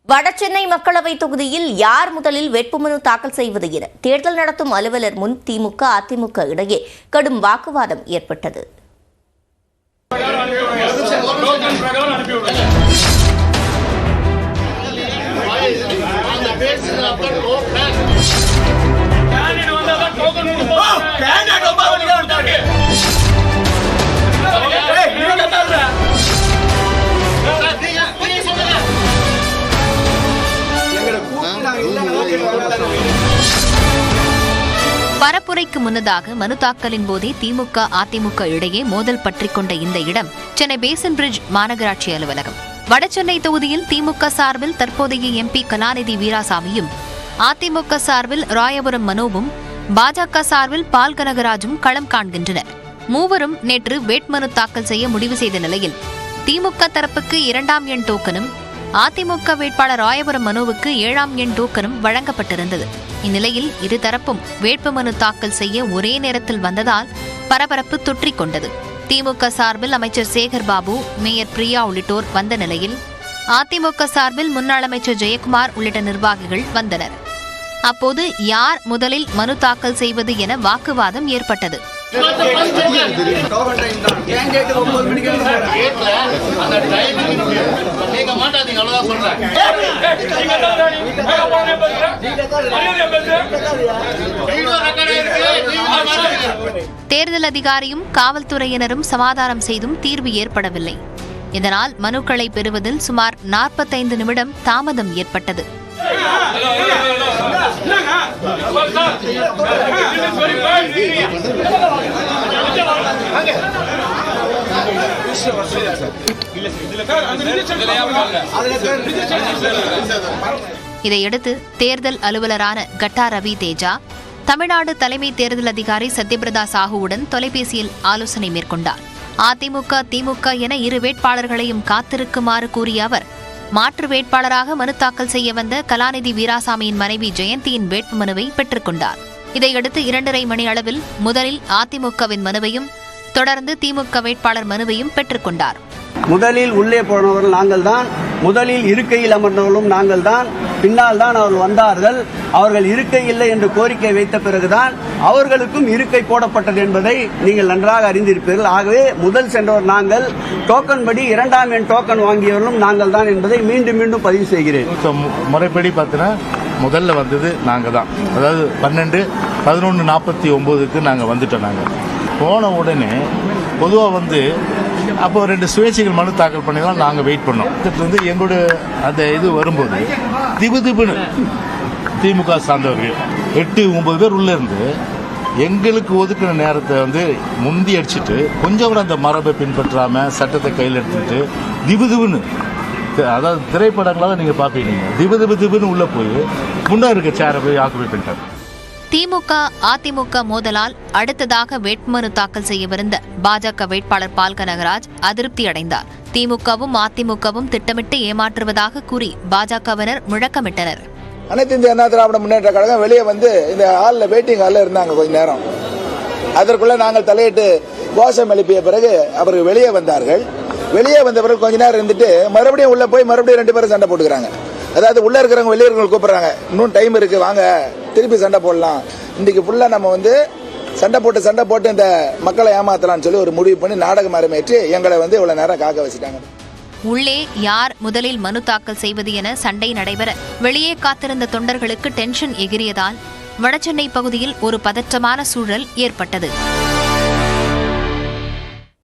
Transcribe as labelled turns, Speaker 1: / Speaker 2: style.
Speaker 1: வடசென்னை மக்களவை தொகுதியில் யார் முதலில் வேட்புமனு தாக்கல் செய்வது என தேர்தல் நடத்தும் அலுவலர் முன் திமுக அதிமுக இடையே கடும் வாக்குவாதம் ஏற்பட்டது.
Speaker 2: பரப்புரைக்கு முன்னதாக மனு தாக்கலின் போதே திமுக அதிமுக இடையே மோதல் பற்றிக் கொண்ட இந்த இடம் சென்னை பேசன் பிரிட்ஜ் மாநகராட்சி அலுவலகம். வடசென்னை தொகுதியில் திமுக சார்பில் தற்போதைய எம்பி கலாநிதி வீராசாமியும், அதிமுக சார்பில் ராயபுரம் மனோவும், பாஜக சார்பில் பால் கனகராஜும் களம் காண்கின்றனர். மூவரும் நேற்று வேட்புமனு தாக்கல் செய்ய முடிவு செய்த நிலையில் திமுக தரப்புக்கு 2ஆம் எண் டோக்கனும், அதிமுக வேட்பாளர் ராயபுரம் மனோவுக்கு 7ஆம் எண் டோக்கனும் வழங்கப்பட்டிருந்தது. இந்நிலையில் இருதரப்பும் வேட்புமனு தாக்கல் செய்ய ஒரே நேரத்தில் வந்ததால் பரபரப்பு தொற்றிக் கொண்டது. திமுக சார்பில் அமைச்சர் சேகர் பாபு, மேயர் பிரியா உள்ளிட்டோர் வந்த நிலையில் அதிமுக சார்பில் முன்னாள் அமைச்சர் ஜெயக்குமார் உள்ளிட்ட நிர்வாகிகள் வந்தனர். அப்போது யார் முதலில் மனு தாக்கல் செய்வது என வாக்குவாதம் ஏற்பட்டது. தேர்தல் அதிகாரியும் காவல்துறையினரும் சமாதானம் செய்தும் தீர்வு ஏற்படவில்லை. இதனால் மனுக்களை பெறுவதில் சுமார் 45 நிமிடம் தாமதம் ஏற்பட்டது. இதையடுத்து தேர்தல் அலுவலரான கட்டா ரவி தேஜா தமிழ்நாடு தலைமை தேர்தல் அதிகாரி சத்யபிரதா சாஹூவுடன் தொலைபேசியில் ஆலோசனை மேற்கொண்டார். அதிமுக திமுக என இரு வேட்பாளர்களையும் காத்திருக்குமாறு கூறிய அவர், மாற்று வேட்பாளராக மனு தாக்கல் செய்ய வந்த கலாநிதி வீராசாமியின் மனைவி ஜெயந்தியின் வேட்புமனுவை பெற்றுக் கொண்டார். இதையடுத்து 2:30 மணி அளவில் முதலில் அதிமுகவின் மனுவையும் தொடர்ந்து திமுக வேட்பாளர் மனுவையும் பெற்றுக் கொண்டார்.
Speaker 3: முதலில் உள்ளே போனவர்கள் நாங்கள் தான், முதலில் இருக்கையில் அமர்ந்தவர்களும் நாங்கள் தான், பின்னால் தான் அவர்கள் வந்தார்கள். அவர்கள் இருக்கை இல்லை என்று கோரிக்கை வைத்த பிறகுதான் அவர்களுக்கும் இருக்கை போடப்பட்டது என்பதை நீங்கள் நன்றாக அறிந்திருப்பீர்கள். ஆகவே முதல் சென்றவர் நாங்கள், டோக்கன் படி 2ஆம் எண் டோக்கன் வாங்கியவர்களும் நாங்கள் தான் என்பதை மீண்டும் மீண்டும் பதிவு செய்கிறேன்.
Speaker 4: முறைப்படி பார்த்தீங்கன்னா முதல்ல வந்தது நாங்கள் தான். அதாவது 11:49க்கு நாங்கள் வந்துட்டோம். நாங்கள் போன உடனே பொதுவாக அப்போ 2 சுயேட்சைகள் மனு தாக்கல் பண்ணி தான் நாங்கள் வெயிட் பண்ணோம். எங்களோட அந்த இது வரும்போது திபுன்னு திமுக சார்ந்தவர்கள் 8-9 பேர் உள்ள இருந்து எங்களுக்கு ஒதுக்கின நேரத்தை முந்தி அடிச்சுட்டு கொஞ்சம் கூட அந்த மரபை பின்பற்றாம சட்டத்தை கையில் எடுத்துட்டு திபுன்னு, அதாவது திரைப்படங்களாக நீங்க பாப்பீங்க, திபுன்னு உள்ள போய் முன்னாடி இருக்க சேரை போய் ஆக்குபை பண்ணிட்டாங்க.
Speaker 2: திமுக அதிமுக மோதலால் அடுத்ததாக வேட்புமனு தாக்கல் செய்யவிருந்த பாஜக வேட்பாளர் பால் கனகராஜ் அதிருப்தி அடைந்தார். திமுகவும் அதிமுகவும் திட்டமிட்டு ஏமாற்றுவதாக கூறி பாஜகவினர் முழக்கமிட்டனர்.
Speaker 5: அனைத்து இந்திய அண்ணா திராவிட முன்னேற்ற கழகம் வெளியே இந்த ஹாலில் வெயிட்டிங் ஹாலில் இருந்தாங்க கொஞ்ச நேரம். அதற்குள்ள நாங்கள் தலையிட்டு கோஷம் எழுப்பிய பிறகு அவர்கள் வெளியே வந்தார்கள். வெளியே வந்த பிறகு கொஞ்ச நேரம் இருந்துட்டு மறுபடியும் உள்ள போய் மறுபடியும் 2 பேரும் சண்டை போட்டுக்கிறாங்க. அதாவது உள்ள இருக்கிறவங்க வெளியே இருக்கிறவங்க கூப்பிடுறாங்க, இன்னும் டைம் இருக்கு, வாங்க திருப்பி சண்டை போடலாம், இன்னைக்கு ஃபுல்லா நம்ம சண்டை போட்டு இந்த மக்களை ஏமாத்தலாம்னு சொல்லி ஒரு முடிவு பண்ணி நாடகம் அரங்கேற்றி எங்களை இவ்வளவு நேரம் காக்க வச்சுட்டாங்க.
Speaker 2: உள்ளே யார் முதலில் மனு தாக்கல் செய்வது என சண்டை நடைபெற வெளியே காத்திருந்த தொண்டர்களுக்கு டென்ஷன் எகிரியதால் வடசென்னை பகுதியில் ஒரு பதற்றமான சூழல் ஏற்பட்டது.